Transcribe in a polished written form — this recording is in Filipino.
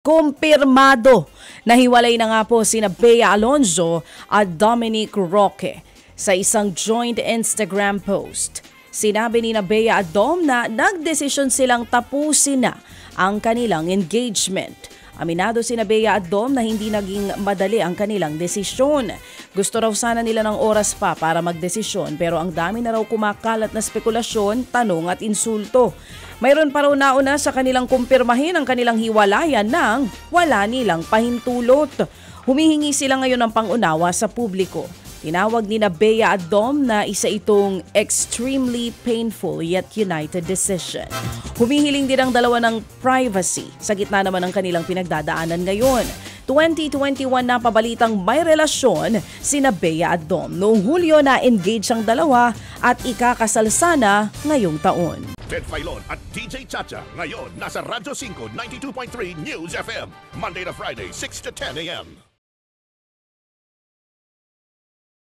Kumpirmado na hiwalay na nga po sina Bea Alonzo at Dominic Roque sa isang joint Instagram post. Sinabi ni Bea at Dom na nagdesisyon silang tapusin na ang kanilang engagement. Aminado sina Bea at Dom na hindi naging madali ang kanilang desisyon. Gusto raw sana nila ng oras pa para magdesisyon pero ang dami na raw kumakalat na spekulasyon, tanong at insulto. Mayroon pa raw nauna sa kanilang kumpirmahin ang kanilang hiwalayan nang wala nilang pahintulot. Humihingi sila ngayon ng pangunawa sa publiko. Tinawag ni Bea at Dom na isa itong extremely painful yet united decision. Humihiling din ang dalawa ng privacy sa gitna naman ng kanilang pinagdadaanan ngayon. 2021 na pabalitang may relasyon sina Bea at Dom. Noong Hulyo na engage ang dalawa at ikakasal sana ngayong taon. Ted Filon at DJ Chacha ngayon nasa Radyo 5 92.3 News FM Monday to Friday 6 to 10 a.m.